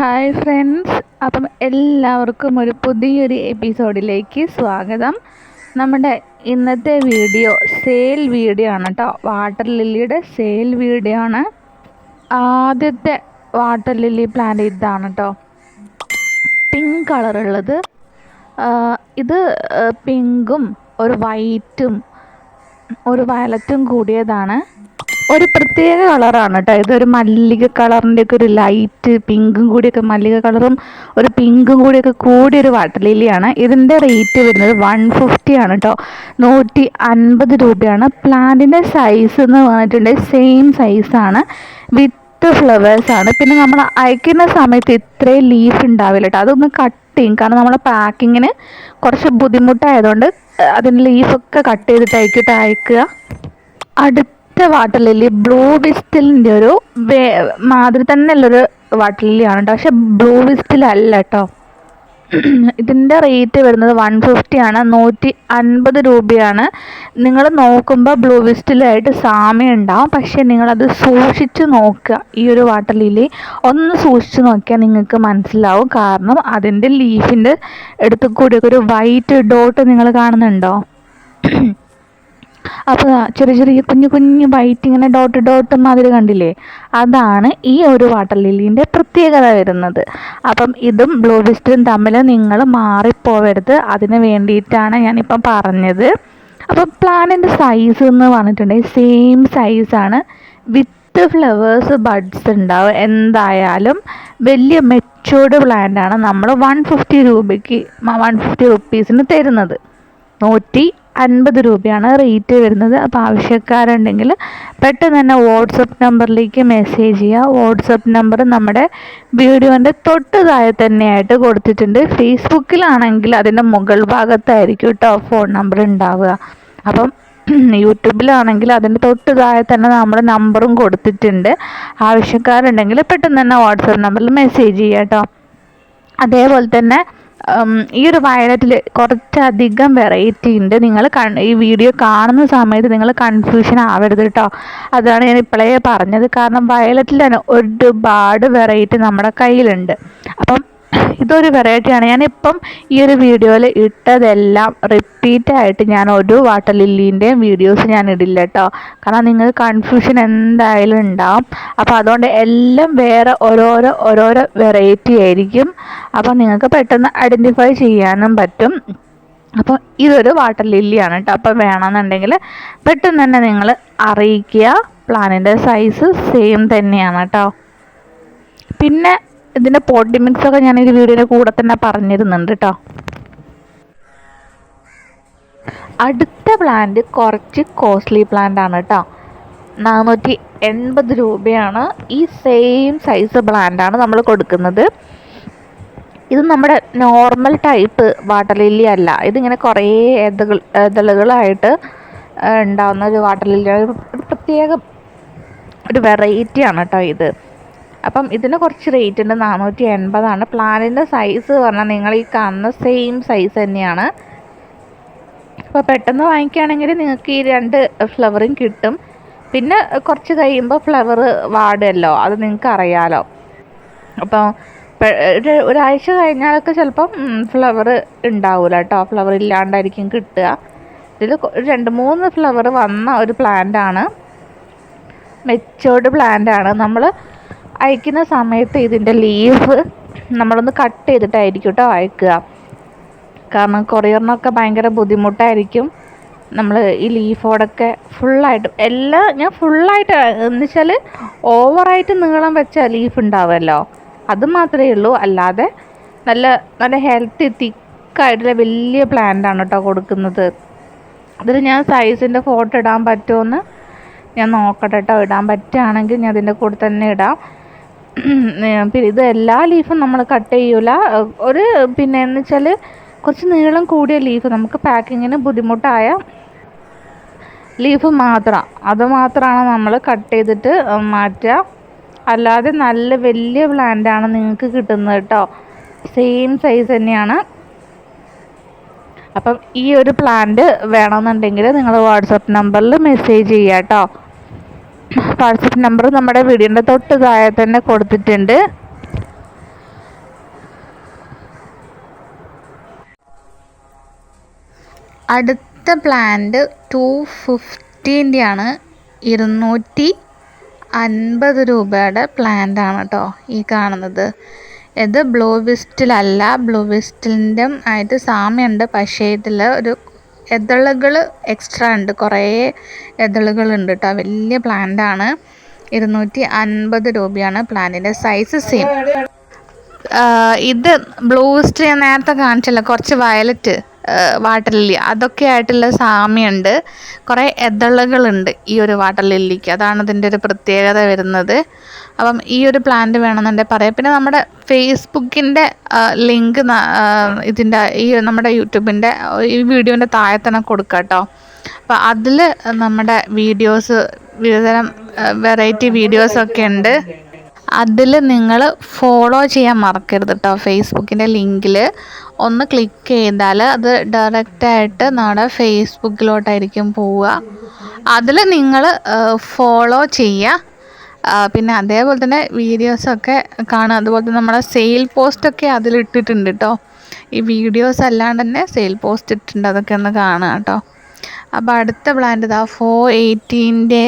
Hi friends, അപ്പം എല്ലാവർക്കും ഒരു പുതിയൊരു എപ്പിസോഡിലേക്ക് സ്വാഗതം. നമ്മുടെ ഇന്നത്തെ വീഡിയോ സെയിൽ വീഡിയോ ആണ് കേട്ടോ. വാട്ടർ ലില്ലിയുടെ സെയിൽ വീഡിയോ ആണ്. ആദ്യത്തെ വാട്ടർ ലില്ലി പ്ലാന്റ് ഇതാണ് കേട്ടോ, പിങ്ക് കളറുള്ളത്. ഇത് പിങ്കും ഒരു വൈറ്റും ഒരു വയലറ്റും കൂടിയതാണ്. ഒരു പ്രത്യേക കളറാണ് കേട്ടോ. ഇതൊരു മല്ലിക കളറിൻ്റെ ഒക്കെ ഒരു ലൈറ്റ് പിങ്കും കൂടിയൊക്കെ, മല്ലിക കളറും ഒരു പിങ്കും കൂടിയൊക്കെ കൂടിയൊരു വാട്ടർ ലില്ലിയാണ്. ഇതിൻ്റെ റേറ്റ് വരുന്നത് 150 ആണ് കേട്ടോ. 150 രൂപയാണ്. പ്ലാന്റിൻ്റെ സൈസ് എന്ന് പറഞ്ഞിട്ടുണ്ടെങ്കിൽ സെയിം സൈസാണ്, വിത്ത് ഫ്ലവേഴ്സാണ്. പിന്നെ നമ്മൾ അയക്കുന്ന സമയത്ത് ഇത്രയും ലീഫ് ഉണ്ടാവില്ല കേട്ടോ, അതൊന്ന് കട്ട് ചെയ്യും. കാരണം നമ്മളെ പാക്കിങ്ങിന് കുറച്ച് ബുദ്ധിമുട്ടായതുകൊണ്ട് അതിൻ്റെ ലീഫൊക്കെ കട്ട് ചെയ്തിട്ടായിരിക്കും അയക്കുക. അടുത്ത വാട്ടർ ലില്ലി ബ്ലൂ വിസ്റ്റലിൻ്റെ ഒരു മാതിരി തന്നെ ഉള്ളൊരു വാട്ടർ ലില്ലിയാണ് കേട്ടോ, പക്ഷെ ബ്ലൂ വിസ്റ്റൽ അല്ല കേട്ടോ. ഇതിൻ്റെ റേറ്റ് വരുന്നത് 150 ആണ്, 150 രൂപയാണ്. നിങ്ങൾ നോക്കുമ്പോൾ ബ്ലൂ വിസ്റ്റലായിട്ട് സാമ്യം ഉണ്ടാവും, പക്ഷേ നിങ്ങളത് സൂക്ഷിച്ച് നോക്കുക. ഈ ഒരു വാട്ടർ ലില്ലി ഒന്ന് സൂക്ഷിച്ച് നോക്കിയാൽ നിങ്ങൾക്ക് മനസ്സിലാവും. കാരണം അതിൻ്റെ ലീഫിൻ്റെ അടുത്ത് കൂടി ഒരു വൈറ്റ് ഡോട്ട് നിങ്ങൾ കാണുന്നുണ്ടോ? അപ്പോൾ ചെറിയ ചെറിയ കുഞ്ഞു കുഞ്ഞു വൈറ്റ് ഇങ്ങനെ ഡോട്ട് ഡോട്ട് മാതിരി കണ്ടില്ലേ, അതാണ് ഈ ഒരു വാട്ടർ ലില്ലിൻ്റെ പ്രത്യേകത വരുന്നത്. അപ്പം ഇതും ബ്ലൂ വിസ്റ്റലും തമ്മിൽ നിങ്ങൾ മാറിപ്പോവരുത്, അതിന് വേണ്ടിയിട്ടാണ് ഞാനിപ്പം പറഞ്ഞത്. അപ്പം പ്ലാന്റിൻ്റെ സൈസ് എന്ന് പറഞ്ഞിട്ടുണ്ടെങ്കിൽ സെയിം സൈസാണ്, വിത്ത് ഫ്ലവേഴ്സ് ബഡ്സ് ഉണ്ടാവും. എന്തായാലും വലിയ മെച്ചൂർഡ് പ്ലാന്റാണ് നമ്മൾ 150 രൂപയ്ക്ക് 150 റുപ്പീസിന് തരുന്നത്. 150 രൂപയാണ് റേറ്റ് വരുന്നത്. അപ്പോൾ ആവശ്യക്കാരുണ്ടെങ്കിൽ പെട്ടെന്ന് തന്നെ വാട്സപ്പ് നമ്പറിലേക്ക് മെസ്സേജ് ചെയ്യുക. വാട്സപ്പ് നമ്പർ നമ്മുടെ വീഡിയോൻ്റെ തൊട്ട് താഴെ തന്നെയായിട്ട് കൊടുത്തിട്ടുണ്ട്. ഫേസ്ബുക്കിലാണെങ്കിൽ അതിൻ്റെ മുകൾ ഭാഗത്തായിരിക്കും കേട്ടോ ഫോൺ നമ്പർ ഉണ്ടാവുക. അപ്പം യൂട്യൂബിലാണെങ്കിൽ അതിൻ്റെ തൊട്ട് താഴെ തന്നെ നമ്മുടെ നമ്പറും കൊടുത്തിട്ടുണ്ട്. ആവശ്യക്കാരുണ്ടെങ്കിൽ പെട്ടെന്ന് തന്നെ വാട്സപ്പ് നമ്പറിൽ മെസ്സേജ് ചെയ്യുക കേട്ടോ. അതേപോലെ തന്നെ ഈ ഒരു വയലറ്റിൽ കുറച്ചധികം വെറൈറ്റി ഉണ്ട്. നിങ്ങൾ ഈ വീഡിയോ കാണുന്ന സമയത്ത് നിങ്ങൾ കൺഫ്യൂഷൻ ആവരുത് കേട്ടോ, അതാണ് ഞാൻ ഇപ്പോഴേ പറഞ്ഞത്. കാരണം വയലറ്റിൽ തന്നെ ഒരുപാട് വെറൈറ്റി നമ്മുടെ കയ്യിലുണ്ട്. അപ്പം ഇതൊരു വെറൈറ്റിയാണ്. ഞാനിപ്പം ഈ ഒരു വീഡിയോയിൽ ഇട്ടതെല്ലാം റിപ്പീറ്റായിട്ട് ഞാൻ ഒരു വാട്ടർ ലില്ലീൻ്റെയും വീഡിയോസ് ഞാൻ ഇടില്ല കേട്ടോ, കാരണം നിങ്ങൾക്ക് കൺഫ്യൂഷൻ എന്തായാലും ഉണ്ടാവും. അപ്പോൾ അതുകൊണ്ട് എല്ലാം വേറെ ഓരോരോ വെറൈറ്റി ആയിരിക്കും. അപ്പോൾ നിങ്ങൾക്ക് പെട്ടെന്ന് ഐഡൻറ്റിഫൈ ചെയ്യാനും പറ്റും. അപ്പോൾ ഇതൊരു വാട്ടർ ലില്ലിയാണ് കേട്ടോ. അപ്പോൾ വേണമെന്നുണ്ടെങ്കിൽ പെട്ടെന്ന് തന്നെ നിങ്ങൾ അറിയിക്കുക. പ്ലാനിൻ്റെ സൈസ് സെയിം തന്നെയാണ് കേട്ടോ. പിന്നെ ഇതിൻ്റെ പോട്ടി മിക്സൊക്കെ ഞാൻ ഈ വീഡിയോയുടെ കൂടെ തന്നെ പറഞ്ഞിരുന്നുണ്ട് കേട്ടോ. അടുത്ത പ്ലാന്റ് കുറച്ച് കോസ്റ്റ്ലി പ്ലാന്റ് ആണ് കേട്ടോ. 480 രൂപയാണ്. ഈ സെയിം സൈസ് പ്ലാന്റാണ് നമ്മൾ കൊടുക്കുന്നത്. ഇത് നമ്മുടെ നോർമൽ ടൈപ്പ് വാട്ടർ ലില്ലി അല്ല, ഇതിങ്ങനെ കുറേ ഇതളുകളായിട്ട് ഉണ്ടാകുന്ന ഒരു വാട്ടർ ലില്ലി. ഒരു പ്രത്യേക ഒരു വെറൈറ്റിയാണ് കേട്ടോ ഇത്. അപ്പം ഇതിന് കുറച്ച് റേറ്റ് ഉണ്ട്, 480 ആണ്. പ്ലാന്റിൻ്റെ സൈസ് പറഞ്ഞാൽ നിങ്ങൾ ഈ കാണുന്ന സെയിം സൈസ് തന്നെയാണ്. അപ്പോൾ പെട്ടെന്ന് വാങ്ങിക്കുകയാണെങ്കിൽ നിങ്ങൾക്ക് ഈ 2 ഫ്ലവറും കിട്ടും. പിന്നെ കുറച്ച് കഴിയുമ്പോൾ ഫ്ലവർ വാടുമല്ലോ, അത് നിങ്ങൾക്ക് അറിയാമല്ലോ. അപ്പോൾ ഒരാഴ്ച കഴിഞ്ഞാലൊക്കെ ചിലപ്പം ഫ്ലവർ ഉണ്ടാവില്ല കേട്ടോ, ഫ്ലവർ ഇല്ലാണ്ടായിരിക്കും കിട്ടുക. ഇതിൽ 2-3 ഫ്ലവർ വന്ന ഒരു പ്ലാന്റാണ്, മെച്ചോർഡ് പ്ലാന്റാണ്. നമ്മൾ അയക്കുന്ന സമയത്ത് ഇതിൻ്റെ ലീഫ് നമ്മളൊന്ന് കട്ട് ചെയ്തിട്ടായിരിക്കും കേട്ടോ അയക്കുക. കാരണം കൊറിയറിനൊക്കെ ഭയങ്കര ബുദ്ധിമുട്ടായിരിക്കും. നമ്മൾ ഈ ലീഫോടൊക്കെ ഫുള്ളായിട്ട് ഞാൻ ഫുള്ളായിട്ട് എന്ന് വെച്ചാൽ ഓവറായിട്ട് നീളം വെച്ച ലീഫ് ഉണ്ടാവുമല്ലോ, അത് മാത്രമേ ഉള്ളൂ. അല്ലാതെ നല്ല ഹെൽത്തി തിക്കായിട്ടുള്ള വലിയ പ്ലാന്റാണ് കേട്ടോ കൊടുക്കുന്നത്. അതിൽ ഞാൻ സൈസിൻ്റെ ഫോട്ടോ ഇടാൻ പറ്റുമെന്ന് ഞാൻ നോക്കട്ടെ കേട്ടോ. ഇടാൻ പറ്റുകയാണെങ്കിൽ ഞാൻ അതിൻ്റെ കൂടെ തന്നെ ഇടാം. പിന്നെ ഇത് എല്ലാ ലീഫും നമ്മൾ കട്ട് ചെയ്യൂല. പിന്നെ എന്ന് വെച്ചാൽ കുറച്ച് നീളം കൂടിയ ലീഫ്, നമുക്ക് പാക്കിങ്ങിന് ബുദ്ധിമുട്ടായ ലീഫ് അത് മാത്രമാണ് നമ്മൾ കട്ട് ചെയ്തിട്ട് മാറ്റുക. അല്ലാതെ നല്ല വലിയ പ്ലാന്റാണ് നിങ്ങൾക്ക് കിട്ടുന്നത് കേട്ടോ, സെയിം സൈസ് തന്നെയാണ്. അപ്പം ഈ ഒരു പ്ലാന്റ് വേണമെന്നുണ്ടെങ്കിൽ നിങ്ങൾ വാട്സപ്പ് നമ്പറിൽ മെസ്സേജ് ചെയ്യുക കേട്ടോ. വാട്സപ്പ് നമ്പർ നമ്മുടെ വീഡിയോൻ്റെ തൊട്ട് താഴെ തന്നെ കൊടുത്തിട്ടുണ്ട്. അടുത്ത പ്ലാന്റ് 250-ൻ്റെയാണ്, 250 രൂപയുടെ പ്ലാന്റാണ് കേട്ടോ ഈ കാണുന്നത്. ഇത് ബ്ലൂ വിസ്റ്റിലല്ല, ബ്ലൂ വിസ്റ്റിലിൻ്റെ ആയിട്ട് സാമ്യമുണ്ട്, പക്ഷേ ഇതിൽ ഒരു എതളുകൾ എക്സ്ട്രാ ഉണ്ട്, കുറേ എതളുകളുണ്ട് കേട്ടോ. വലിയ പ്ലാന്റാണ്. 250 രൂപയാണ് പ്ലാന്റിൻ്റെ സൈസ്. സെയിം ഇത് ബ്ലൂ വിസ്റ്റ് ഞാൻ നേരത്തെ കാണിച്ചല്ലോ, കുറച്ച് വയലറ്റ് വാട്ടർ ലില്ലി, അതൊക്കെ ആയിട്ടുള്ള സാമ്യമുണ്ട്. കുറേ എതളുകളുണ്ട് ഈ ഒരു വാട്ടർ ലില്ലിക്ക്, അതാണ് ഇതിൻ്റെ ഒരു പ്രത്യേകത വരുന്നത്. അപ്പം ഈ ഒരു പ്ലാന്റ് വേണമെന്നുണ്ടെങ്കിൽ പറയാം. പിന്നെ നമ്മുടെ ഫേസ്ബുക്കിൻ്റെ ലിങ്ക് ഇതിൻ്റെ ഈ നമ്മുടെ യൂട്യൂബിൻ്റെ ഈ വീഡിയോൻ്റെ താഴെ തന്നെ കൊടുക്കാം കേട്ടോ. അപ്പോൾ അതിൽ നമ്മുടെ വീഡിയോസ്, വിവിധതരം വെറൈറ്റി വീഡിയോസൊക്കെ ഉണ്ട്. അതിൽ നിങ്ങൾ ഫോളോ ചെയ്യാൻ മറക്കരുത് കേട്ടോ. ഫേസ്ബുക്കിൻ്റെ ലിങ്കിൽ ഒന്ന് ക്ലിക്ക് ചെയ്താൽ അത് ഡയറക്റ്റായിട്ട് നമ്മുടെ ഫേസ്ബുക്കിലോട്ടായിരിക്കും പോവുക. അതിൽ നിങ്ങൾ ഫോളോ ചെയ്യുക. പിന്നെ അതേപോലെ തന്നെ വീഡിയോസൊക്കെ കാണുക. അതുപോലെ തന്നെ നമ്മുടെ സെയിൽ പോസ്റ്റൊക്കെ അതിലിട്ടിട്ടുണ്ട് കേട്ടോ. ഈ വീഡിയോസ് അല്ലാണ്ട് തന്നെ സെയിൽ പോസ്റ്റ് ഇട്ടിട്ടുണ്ട്, അതൊക്കെ ഒന്ന് കാണുക കേട്ടോ. അപ്പോൾ അടുത്ത പ്ലാന്റ് ഇതാ 480-ൻ്റെ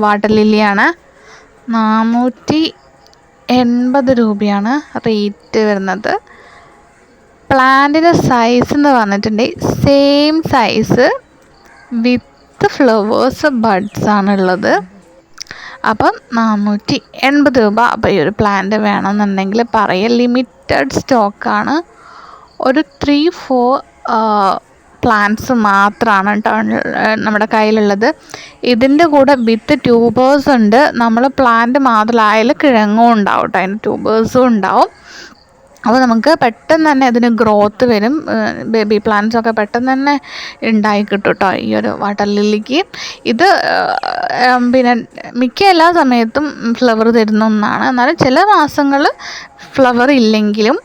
വാട്ടർ ലില്ലിയാണ്. 480 രൂപയാണ് റേറ്റ് വരുന്നത്. പ്ലാന്റിൻ്റെ സൈസ് എന്ന് പറഞ്ഞിട്ടുണ്ടെങ്കിൽ same size with flowers buds ആണുള്ളത്. അപ്പം 480 രൂപ. അപ്പോൾ ഈ ഒരു പ്ലാന്റ് വേണമെന്നുണ്ടെങ്കിൽ പറയുക. ലിമിറ്റഡ് സ്റ്റോക്കാണ്. ഒരു 3-4 പ്ലാന്റ്സ് മാത്രമാണ് നമ്മുടെ കയ്യിലുള്ളത്. ഇതിൻ്റെ കൂടെ വിത്ത് ട്യൂബേഴ്സ് ഉണ്ട്. നമ്മൾ പ്ലാന്റ് മാത്രമായാലും കിഴങ്ങും ഉണ്ടാവും കേട്ടോ, അതിന് ട്യൂബേഴ്സും ഉണ്ടാവും. അപ്പോൾ നമുക്ക് പെട്ടെന്ന് തന്നെ ഇതിന് ഗ്രോത്ത് വരും. ബേബി പ്ലാന്റ്സൊക്കെ പെട്ടെന്ന് തന്നെ ഉണ്ടായി കിട്ടും കേട്ടോ ഈ ഒരു വാട്ടർ ലില്ലിക്ക്. ഇത് പിന്നെ മിക്ക എല്ലാ സമയത്തും ഫ്ലവർ തരുന്ന ഒന്നാണ്. എന്നാലും ചില മാസങ്ങൾ ഫ്ലവർ ഇല്ലെങ്കിലും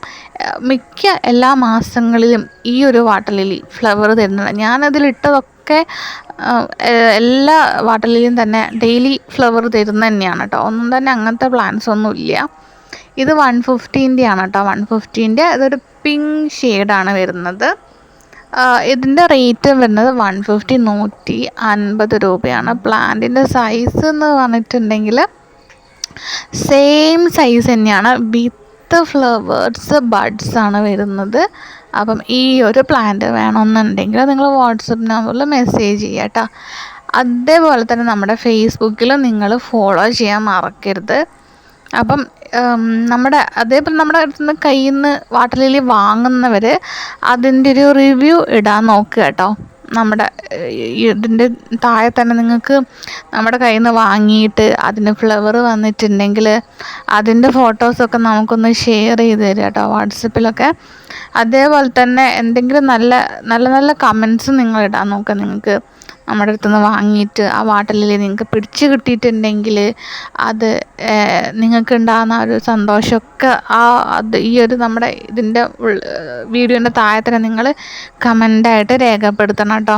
മിക്ക എല്ലാ മാസങ്ങളിലും ഈ ഒരു വാട്ടർ ലില്ലി ഫ്ലവർ തരുന്നത്. ഞാനതിലിട്ടതൊക്കെ എല്ലാ വാട്ടർ ലില്ലിയും തന്നെ ഡെയിലി ഫ്ലവർ തരുന്ന തന്നെയാണ് കേട്ടോ. ഒന്നും തന്നെ അങ്ങനത്തെ പ്ലാന്റ്സ് ഒന്നും ഇല്ല. ഇത് 150-ൻ്റെയാണ് കേട്ടോ. 150-ൻ്റെ അതൊരു പിങ്ക് ഷെയ്ഡാണ് വരുന്നത്. ഇതിൻ്റെ റേറ്റ് വരുന്നത് 150, 150 രൂപയാണ്. പ്ലാന്റിൻ്റെ സൈസ് എന്ന് പറഞ്ഞിട്ടുണ്ടെങ്കിൽ സെയിം സൈസ് തന്നെയാണ്, വിത്ത് ഫ്ലവേഴ്സ് ബഡ്സ് ആണ് വരുന്നത്. അപ്പം ഈ ഒരു പ്ലാന്റ് വേണമെന്നുണ്ടെങ്കിൽ നിങ്ങൾ വാട്സപ്പ് നമ്പറിൽ മെസ്സേജ് ചെയ്യുക കേട്ടോ. അതേപോലെ തന്നെ നമ്മുടെ ഫേസ്ബുക്കിൽ നിങ്ങൾ ഫോളോ ചെയ്യാൻ മറക്കരുത്. അപ്പം അതേപോലെ നമ്മുടെ അടുത്ത് നിന്ന് കയ്യിൽ നിന്ന് വാട്ടർ ലില്ലി വാങ്ങുന്നവർ അതിൻ്റെ ഒരു റിവ്യൂ ഇടാൻ നോക്കുക കേട്ടോ. നമ്മുടെ ഇതിൻ്റെ താഴെ തന്നെ നിങ്ങൾക്ക് നമ്മുടെ കയ്യിൽ നിന്ന് വാങ്ങിയിട്ട് അതിന് ഫ്ലവർ വന്നിട്ടുണ്ടെങ്കിൽ അതിൻ്റെ ഫോട്ടോസൊക്കെ നമുക്കൊന്ന് ഷെയർ ചെയ്ത് തരിക കേട്ടോ വാട്സപ്പിലൊക്കെ. അതേപോലെ തന്നെ എന്തെങ്കിലും നല്ല നല്ല നല്ല കമൻസ് നിങ്ങൾ ഇടാൻ നോക്കുക. നിങ്ങൾക്ക് നമ്മുടെ അടുത്തുനിന്ന് വാങ്ങിയിട്ട് ആ വാട്ടർ ലില്ലി നിങ്ങൾക്ക് പിടിച്ച് കിട്ടിയിട്ടുണ്ടെങ്കിൽ അത് നിങ്ങൾക്ക് ഉണ്ടാകുന്ന ഒരു സന്തോഷമൊക്കെ ഈ ഒരു നമ്മുടെ ഇതിൻ്റെ വീഡിയോൻ്റെ താഴെ തന്നെ നിങ്ങൾ കമൻ്റായിട്ട് രേഖപ്പെടുത്തണം കേട്ടോ.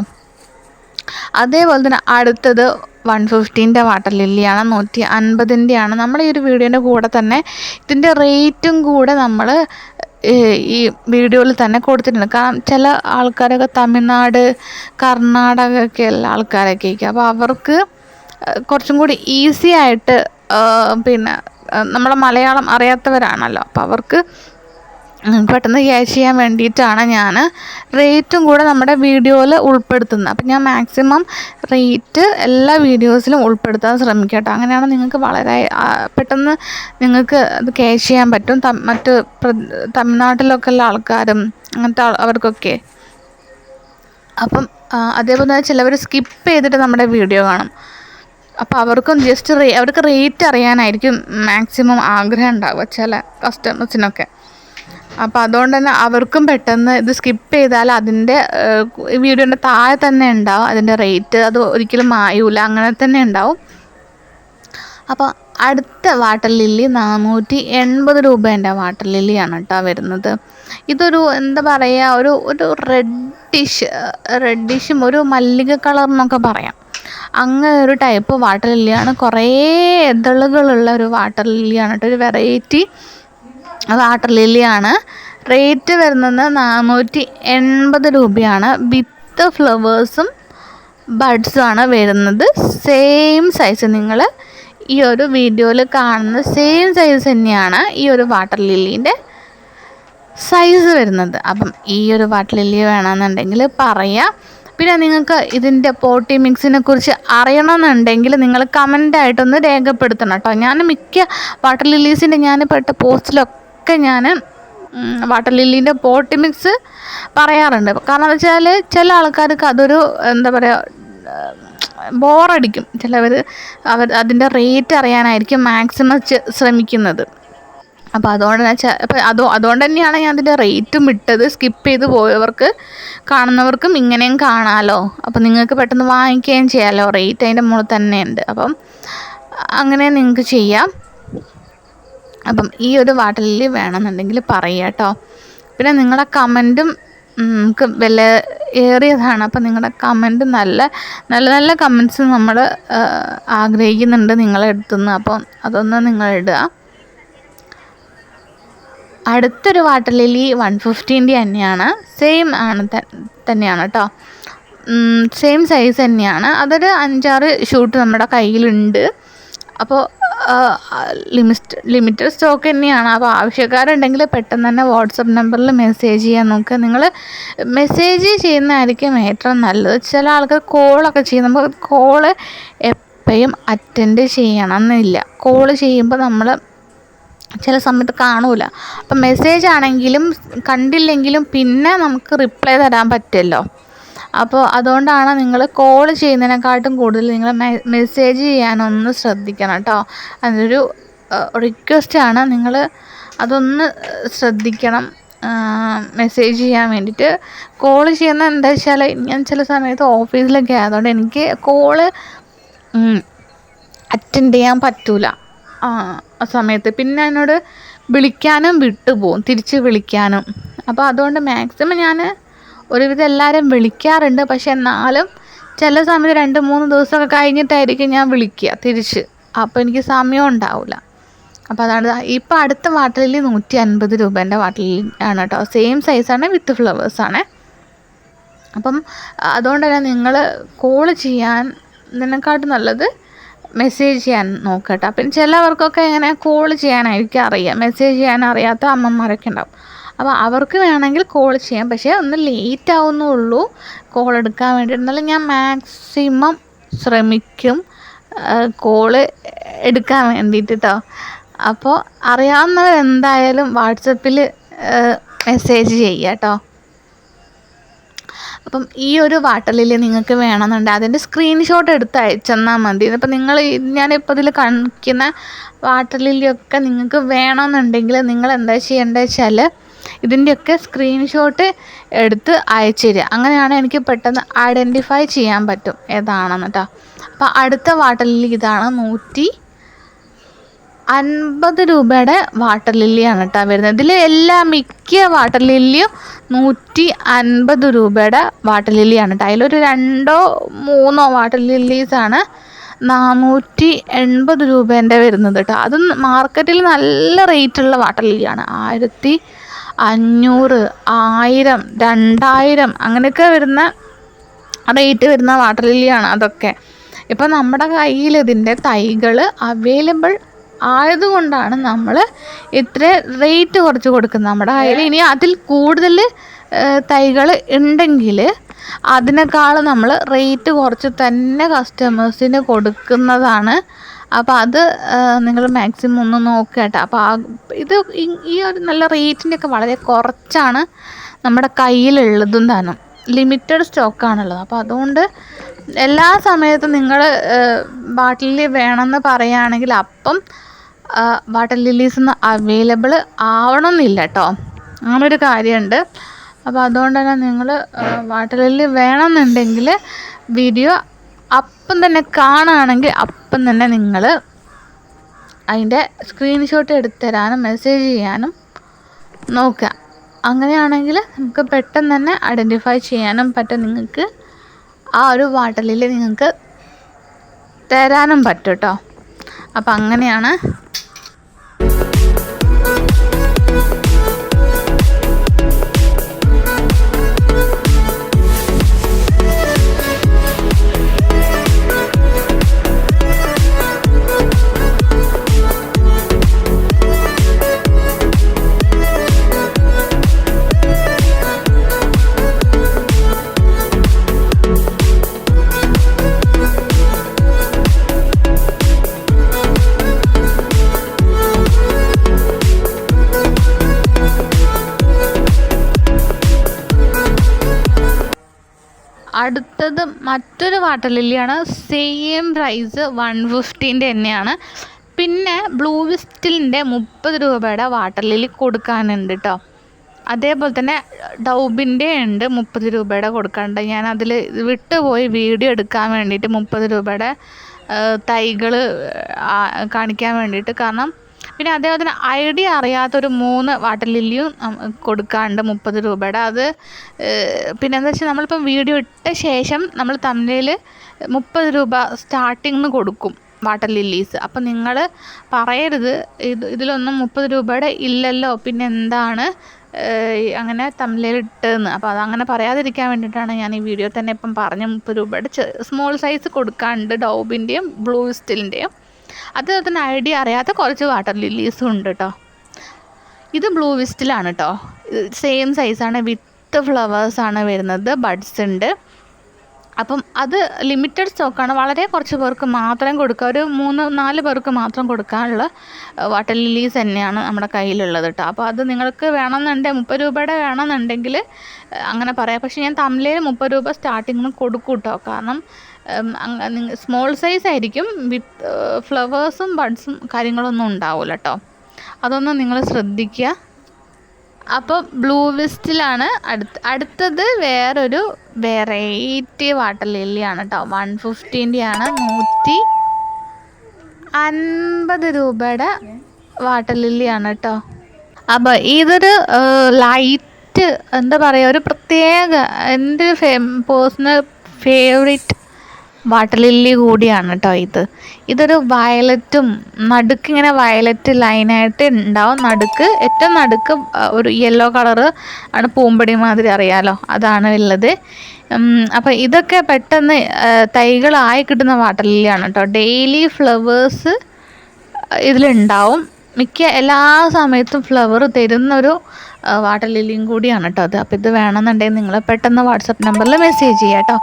അതേപോലെ തന്നെ അടുത്തത് 150-ൻ്റെ വാട്ടർ ലില്ലിയാണ്. 150-ൻ്റെയാണ്. നമ്മൾ ഈ ഒരു വീഡിയോൻ്റെ കൂടെ തന്നെ ഇതിൻ്റെ റേറ്റും കൂടെ നമ്മൾ ഈ വീഡിയോയിൽ തന്നെ കൊടുത്തിട്ടുണ്ട്. കാരണം ചില ആൾക്കാരൊക്കെ തമിഴ്നാട്, കർണാടകയൊക്കെ ഉള്ള ആൾക്കാരൊക്കെ ആയിരിക്കും. അപ്പോൾ അവർക്ക് കുറച്ചും കൂടി ഈസി ആയിട്ട് പിന്നെ നമ്മളെ മലയാളം അറിയാത്തവരാണല്ലോ, അപ്പോൾ അവർക്ക് പെട്ടെന്ന് ക്യാച്ച് ചെയ്യാൻ വേണ്ടിയിട്ടാണ് ഞാൻ റേറ്റും കൂടെ നമ്മുടെ വീഡിയോയിൽ ഉൾപ്പെടുത്തുന്നത്. അപ്പം ഞാൻ മാക്സിമം റേറ്റ് എല്ലാ വീഡിയോസിലും ഉൾപ്പെടുത്താൻ ശ്രമിക്കാം കേട്ടോ. അങ്ങനെയാണ് നിങ്ങൾക്ക് വളരെ പെട്ടെന്ന് നിങ്ങൾക്ക് അത് ക്യാച്ച് ചെയ്യാൻ പറ്റും. മറ്റ് തമിഴ്നാട്ടിലൊക്കെ ഉള്ള ആൾക്കാരും അങ്ങനത്തെ അവർക്കൊക്കെ. അപ്പം അതേപോലെ തന്നെ ചിലവർ സ്കിപ്പ് ചെയ്തിട്ട് നമ്മുടെ വീഡിയോ കാണും. അപ്പോൾ അവർക്കും ജസ്റ്റ് അവർക്ക് റേറ്റ് അറിയാനായിരിക്കും മാക്സിമം ആഗ്രഹം ഉണ്ടാവുക ചില കസ്റ്റമേഴ്സിനൊക്കെ. അപ്പോൾ അതുകൊണ്ട് തന്നെ അവർക്കും പെട്ടെന്ന് ഇത് സ്കിപ്പ് ചെയ്താൽ അതിൻ്റെ വീഡിയോൻ്റെ താഴെ തന്നെ ഉണ്ടാവും അതിൻ്റെ റേറ്റ്. അത് ഒരിക്കലും മായൂല, അങ്ങനെ തന്നെ ഉണ്ടാവും. അപ്പോൾ അടുത്ത വാട്ടർ ലില്ലി 480 രൂപേൻ്റെ വാട്ടർ ലില്ലിയാണ് കേട്ടോ വരുന്നത്. ഇതൊരു എന്താ പറയുക, ഒരു റെഡിഷും ഒരു മല്ലിക കളർ എന്നൊക്കെ പറയാം. അങ്ങനെ ഒരു ടൈപ്പ് വാട്ടർ ലില്ലിയാണ്. കുറേ ഇതളുകളുള്ള ഒരു വാട്ടർ ലില്ലിയാണ് കേട്ടോ. ഒരു വെറൈറ്റി വാട്ടർ ലില്ലിയാണ്. റേറ്റ് വരുന്നത് 480 രൂപയാണ്. വിത്ത് വിത്ത് ഫ്ലവേഴ്സും ബഡ്സുമാണ് വരുന്നത്. സെയിം സൈസ്, നിങ്ങൾ ഈ ഒരു വീഡിയോയിൽ കാണുന്ന സെയിം സൈസ് തന്നെയാണ് ഈ ഒരു വാട്ടർ ലില്ലീൻ്റെ സൈസ് വരുന്നത്. അപ്പം ഈ ഒരു വാട്ടർ ലില്ലി വേണമെന്നുണ്ടെങ്കിൽ പറയാം. പിന്നെ നിങ്ങൾക്ക് ഇതിൻ്റെ പോട്ടി മിക്സിനെ കുറിച്ച് അറിയണമെന്നുണ്ടെങ്കിൽ നിങ്ങൾ കമൻ്റായിട്ടൊന്ന് രേഖപ്പെടുത്തണം കേട്ടോ. ഞാൻ മിക്ക വാട്ടർ ലില്ലീസിൻ്റെ ഞാൻ പെട്ട പോസ്റ്റിലൊക്കെ ഞാൻ വാട്ടർ ലില്ലീൻ്റെ പോട്ടി മിക്സ് പറയാറുണ്ട്. കാരണം എന്ന് വെച്ചാൽ ചില ആൾക്കാർക്ക് അതൊരു എന്താ പറയുക, ബോറടിക്കും. ചിലവർ അതിൻ്റെ റേറ്റ് അറിയാനായിരിക്കും മാക്സിമം ശ്രമിക്കുന്നത്. അപ്പോൾ അതുകൊണ്ട് തന്നെയാണ് ഞാൻ അതിൻ്റെ റേറ്റും ഇട്ടത്. സ്കിപ്പ് ചെയ്ത് പോയവർക്ക് കാണുന്നവർക്കും ഇങ്ങനെയും കാണാമല്ലോ, അപ്പോൾ നിങ്ങൾക്ക് പെട്ടെന്ന് വാങ്ങിക്കുകയും ചെയ്യാമല്ലോ. റേറ്റ് അതിൻ്റെ മുകളിൽ തന്നെ ഉണ്ട്, അപ്പം അങ്ങനെ നിങ്ങൾക്ക് ചെയ്യാം. അപ്പം ഈ ഒരു വാട്ടർ ലില്ലി വേണമെന്നുണ്ടെങ്കിൽ പറയുക കേട്ടോ. പിന്നെ നിങ്ങളുടെ കമൻറ്റും നമുക്ക് വില ഏറിയതാണ്. അപ്പം നിങ്ങളുടെ കമൻറ്റ് നല്ല നല്ല കമൻറ്റ്സ് നമ്മൾ ആഗ്രഹിക്കുന്നുണ്ട് നിങ്ങളെ അടുത്തുനിന്ന്. അപ്പം അതൊന്ന് നിങ്ങൾ ഇടുക. അടുത്തൊരു വാട്ടർ ലില്ലി 150 തന്നെയാണ്, സെയിം ആണ് തന്നെയാണ് കേട്ടോ. സെയിം സൈസ് തന്നെയാണ്. അതൊരു 5-6 ഷൂട്ട് നമ്മുടെ കയ്യിലുണ്ട്. അപ്പോൾ ലിമിറ്റഡ് സ്റ്റോക്ക് തന്നെയാണ്. അപ്പോൾ ആവശ്യക്കാരുണ്ടെങ്കിൽ പെട്ടെന്ന് തന്നെ വാട്സപ്പ് നമ്പറിൽ മെസ്സേജ് ചെയ്യാൻ നോക്കുക. നിങ്ങൾ മെസ്സേജ് ചെയ്യുന്നതായിരിക്കും ഏറ്റവും നല്ലത്. ചില ആൾക്കാർ കോളൊക്കെ ചെയ്യും. നമുക്ക് കോള് എപ്പോഴും അറ്റൻഡ് ചെയ്യണമെന്നില്ല. കോള് ചെയ്യുമ്പോൾ നമ്മൾ ചില സമയത്ത് കാണൂല. അപ്പം മെസ്സേജ് ആണെങ്കിലും കണ്ടില്ലെങ്കിലും പിന്നെ നമുക്ക് റിപ്ലൈ തരാൻ പറ്റുമല്ലോ. അപ്പോൾ അതുകൊണ്ടാണ് നിങ്ങൾ കോൾ ചെയ്യുന്നതിനെക്കാട്ടും കൂടുതൽ നിങ്ങൾ മെസ്സേജ് ചെയ്യാനൊന്ന് ശ്രദ്ധിക്കണം കേട്ടോ. അതൊരു റിക്വസ്റ്റാണ്, നിങ്ങൾ അതൊന്ന് ശ്രദ്ധിക്കണം. മെസ്സേജ് ചെയ്യാൻ വേണ്ടിയിട്ട് കോൾ ചെയ്യുന്നത് എന്താ വെച്ചാൽ, ഞാൻ ചില സമയത്ത് ഓഫീസിലൊക്കെ ആയതുകൊണ്ട് എനിക്ക് കോള് അറ്റൻഡ് ചെയ്യാൻ പറ്റൂല ആ സമയത്ത്. പിന്നെ എന്നോട് വിളിക്കാനും വിട്ടുപോകും, തിരിച്ച് വിളിക്കാനും. അപ്പോൾ അതുകൊണ്ട് മാക്സിമം ഞാൻ ഒരുവിധം എല്ലാവരും വിളിക്കാറുണ്ട്. പക്ഷെ എന്നാലും ചില സമയത്ത് 2-3 ദിവസമൊക്കെ കഴിഞ്ഞിട്ടായിരിക്കും ഞാൻ വിളിക്കുക തിരിച്ച്. അപ്പോൾ എനിക്ക് സമയം ഉണ്ടാവില്ല. അപ്പോൾ അതാണ്. ഇപ്പോൾ അടുത്ത വാട്ടർ ലില്ലി 150 രൂപേൻ്റെ വാട്ടർ ലില്ലി ആണ് കേട്ടോ. സെയിം സൈസാണ്, വിത്ത് ഫ്ലവേഴ്സാണ്. അപ്പം അതുകൊണ്ട് തന്നെ നിങ്ങൾ കോൾ ചെയ്യാൻ ഇതിനെക്കാട്ടും നല്ലത് മെസ്സേജ് ചെയ്യാൻ നോക്കട്ടെ. പിന്നെ ചിലവർക്കൊക്കെ ഇങ്ങനെ കോൾ ചെയ്യാനായിരിക്കും അറിയാം, മെസ്സേജ് ചെയ്യാൻ അറിയാത്ത അമ്മമാരൊക്കെ ഉണ്ടാവും. അപ്പോൾ അവർക്ക് വേണമെങ്കിൽ കോൾ ചെയ്യാം. പക്ഷേ ഒന്ന് ലേറ്റ് ആവുന്നുള്ളൂ കോൾ എടുക്കാൻ വേണ്ടി. എന്നാലും ഞാൻ മാക്സിമം ശ്രമിക്കും കോള് എടുക്കാൻ വേണ്ടിയിട്ട് കേട്ടോ. അപ്പോൾ അറിയാവുന്നവരെന്തായാലും വാട്സപ്പിൽ മെസ്സേജ് ചെയ്യുക കേട്ടോ. അപ്പം ഈ ഒരു വാട്ടർ ലില്ലി നിങ്ങൾക്ക് വേണമെന്നുണ്ടെങ്കിൽ അതിൻ്റെ സ്ക്രീൻഷോട്ട് എടുത്ത് അയച്ചെന്നാൽ മതി. അപ്പം ഞാനിപ്പോൾ ഇതിൽ കാണിക്കുന്ന വാട്ടർ ലില്ലിയൊക്കെ നിങ്ങൾക്ക് വേണമെന്നുണ്ടെങ്കിൽ നിങ്ങൾ എന്താ ചെയ്യേണ്ടത് വെച്ചാൽ ഇതിൻ്റെയൊക്കെ സ്ക്രീൻഷോട്ട് എടുത്ത് അയച്ചു തരിക. അങ്ങനെയാണ് എനിക്ക് പെട്ടെന്ന് ഐഡൻറ്റിഫൈ ചെയ്യാൻ പറ്റും ഏതാണെന്ന് കേട്ടോ. അപ്പോൾ അടുത്ത വാട്ടർ ലില്ലി ഇതാണ്. 150 രൂപയുടെ വാട്ടർ ലില്ലിയാണ് കേട്ടോ വരുന്നത്. ഇതിൽ മിക്ക വാട്ടർ ലില്ലിയും 150 രൂപയുടെ വാട്ടർ ലില്ലിയാണ് കേട്ടോ. അതിലൊരു 2-3 വാട്ടർ ലില്ലീസാണ് 480 രൂപേൻ്റെ വരുന്നത് കേട്ടോ. അത് മാർക്കറ്റിൽ നല്ല റേറ്റുള്ള വാട്ടർ ലില്ലിയാണ്. 1500, 1000, 2000 അങ്ങനെയൊക്കെ വരുന്ന റേറ്റ് വരുന്ന വാട്ടർ ലില്ലിയാണ് അതൊക്കെ. ഇപ്പം നമ്മുടെ കയ്യിൽ ഇതിൻ്റെ തൈകൾ അവൈലബിൾ ആയതുകൊണ്ടാണ് നമ്മൾ ഇത്ര റേറ്റ് കുറച്ച് കൊടുക്കുന്നത്. നമ്മുടെ കയ്യിൽ ഇനി അതിൽ കൂടുതൽ തൈകൾ ഉണ്ടെങ്കിൽ അതിനേക്കാൾ നമ്മൾ റേറ്റ് കുറച്ച് തന്നെ കസ്റ്റമേഴ്സിന് കൊടുക്കുന്നതാണ്. അപ്പോൾ അത് നിങ്ങൾ മാക്സിമം ഒന്ന് നോക്കുക കേട്ടോ. അപ്പോൾ ഇത് ഈ ഒരു നല്ല റേറ്റിൻ്റെയൊക്കെ വളരെ കുറച്ചാണ് നമ്മുടെ കയ്യിലുള്ളതും താനും. ലിമിറ്റഡ് സ്റ്റോക്കാണുള്ളത്. അപ്പോൾ അതുകൊണ്ട് എല്ലാ സമയത്തും നിങ്ങൾ വാട്ടർ ലില്ലി വേണമെന്ന് പറയുകയാണെങ്കിൽ അപ്പം വാട്ടർ ലില്ലീസൊന്നും അവൈലബിൾ ആവണമെന്നില്ല കേട്ടോ. അങ്ങനൊരു കാര്യമുണ്ട്. അപ്പോൾ അതുകൊണ്ട് തന്നെ നിങ്ങൾ വാട്ടർ ലില്ലി വേണമെന്നുണ്ടെങ്കിൽ വീഡിയോ അപ്പം തന്നെ കാണുകയാണെങ്കിൽ അപ്പം തന്നെ നിങ്ങൾ അതിൻ്റെ സ്ക്രീൻഷോട്ട് എടുത്ത് തരാനും മെസ്സേജ് ചെയ്യാനും നോക്കുക. അങ്ങനെയാണെങ്കിൽ നമുക്ക് പെട്ടെന്ന് തന്നെ ഐഡൻറ്റിഫൈ ചെയ്യാനും പറ്റും. നിങ്ങൾക്ക് ആ ഒരു വാട്ടർ ലില്ലി നിങ്ങൾക്ക് തരാനും പറ്റും കേട്ടോ. അപ്പം അങ്ങനെയാണ്. അടുത്തത് മറ്റൊരു വാട്ടർ ലില്ലിയാണ്. സെയിം പ്രൈസ് 150 തന്നെയാണ്. പിന്നെ ബ്ലൂ വിസ്റ്റിലിൻ്റെ 30 രൂപയുടെ വാട്ടർ ലില്ലി കൊടുക്കാനുണ്ട് കേട്ടോ. അതേപോലെ തന്നെ ഡൗബിൻ്റെ ഉണ്ട് 30 രൂപയുടെ കൊടുക്കാനുണ്ട്. ഞാൻ അതിൽ വിട്ടുപോയി വീഡിയോ എടുക്കാൻ വേണ്ടിയിട്ട് 30 രൂപയുടെ തൈകൾ കാണിക്കാൻ വേണ്ടിയിട്ട്. കാരണം പിന്നെ അതേപോലെ തന്നെ ഐഡിയ അറിയാത്തൊരു 3 വാട്ടർ ലില്ലിയും കൊടുക്കാനുണ്ട് 30 രൂപയുടെ. അത് പിന്നെ എന്താ വെച്ചാൽ നമ്മളിപ്പം വീഡിയോ ഇട്ട ശേഷം നമ്മൾ തമ്മിൽ 30 രൂപ സ്റ്റാർട്ടിങ്ങിന് കൊടുക്കും വാട്ടർ ലില്ലീസ്. അപ്പം നിങ്ങൾ പറയരുത് ഇതിലൊന്നും 30 രൂപയുടെ ഇല്ലല്ലോ, പിന്നെ എന്താണ് അങ്ങനെ തമ്മിലിട്ടെന്ന്. അപ്പോൾ അതങ്ങനെ പറയാതിരിക്കാൻ വേണ്ടിയിട്ടാണ് ഞാൻ ഈ വീഡിയോ തന്നെ ഇപ്പം പറഞ്ഞ 30 രൂപയുടെ സ്മോൾ സൈസ് കൊടുക്കാനുണ്ട് ഡൗബിൻ്റെയും ബ്ലൂ വിസ്റ്റിലിൻ്റെയും. അതുപോലെ തന്നെ ഐഡിയ അറിയാത്ത കുറച്ച് വാട്ടർ ലില്ലീസും ഉണ്ട് കേട്ടോ. ഇത് ബ്ലൂ വിസ്റ്റിലാണ് കേട്ടോ. സെയിം സൈസാണ്, വിത്ത് ഫ്ലവേഴ്സാണ് വരുന്നത്, ബഡ്സ് ഉണ്ട്. അപ്പം അത് ലിമിറ്റഡ് സ്റ്റോക്കാണ്. വളരെ കുറച്ച് പേർക്ക് മാത്രം കൊടുക്കുക, ഒരു 3-4 പേർക്ക് മാത്രം കൊടുക്കാനുള്ള വാട്ടർ ലില്ലീസ് തന്നെയാണ് നമ്മുടെ കയ്യിലുള്ളത് കേട്ടോ. അപ്പോൾ അത് നിങ്ങൾക്ക് വേണമെന്നുണ്ടെങ്കിൽ 30 രൂപയുടെ വേണമെന്നുണ്ടെങ്കിൽ അങ്ങനെ പറയാം. പക്ഷേ ഞാൻ തമ്മിൽ 30 രൂപ സ്റ്റാർട്ടിങ്ങിന് കൊടുക്കും കേട്ടോ. കാരണം സ്മോൾ സൈസ് ആയിരിക്കും, വിത്ത് ഫ്ലവേഴ്സും ബഡ്സും കാര്യങ്ങളൊന്നും ഉണ്ടാവില്ല കേട്ടോ. അതൊന്നും നിങ്ങൾ ശ്രദ്ധിക്കുക. അപ്പോൾ ബ്ലൂ വിസ്റ്റിലാണ് അടുത്തത്. വേറൊരു വെറൈറ്റി വാട്ടർ ലില്ലിയാണ് കേട്ടോ. 150-ൻ്റെയാണ്, 150 രൂപയുടെ വാട്ടർ ലില്ലിയാണ് കേട്ടോ. അപ്പോൾ ഇതൊരു ലൈറ്റ് എന്താ പറയുക, ഒരു പ്രത്യേക എൻ്റെ പേഴ്സണൽ ഫേവറേറ്റ് വാട്ടർ ലില്ലി കൂടിയാണ് കേട്ടോ. ഇതൊരു വയലറ്റും നടുക്കിങ്ങനെ വയലറ്റ് ലൈനായിട്ട് ഉണ്ടാവും. ഏറ്റവും നടുക്ക് ഒരു യെല്ലോ കളറ് ആണ്, പൂമ്പൊടി മാതിരി അറിയാലോ, അതാണ് ഉള്ളത്. അപ്പോൾ ഇതൊക്കെ പെട്ടെന്ന് തൈകളായി കിട്ടുന്ന വാട്ടർ ലില്ലിയാണ് കേട്ടോ. ഡെയിലി ഫ്ലവേഴ്സ് ഇതിലുണ്ടാവും. എല്ലാ സമയത്തും ഫ്ലവർ തരുന്നൊരു വാട്ടർ ലില്ലിയും കൂടിയാണ് കേട്ടോ അത്. അപ്പോൾ ഇത് വേണമെന്നുണ്ടെങ്കിൽ നിങ്ങൾ പെട്ടെന്ന് വാട്സപ്പ് നമ്പറിൽ മെസ്സേജ് ചെയ്യാം കേട്ടോ.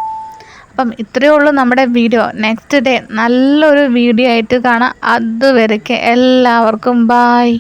അപ്പം ഇത്രയേ ഉള്ളൂ നമ്മുടെ വീഡിയോ. നെക്സ്റ്റ് ഡേ നല്ലൊരു വീഡിയോ ആയിട്ട് കാണാം. അതുവരെയ്ക്ക് എല്ലാവർക്കും ബായ്.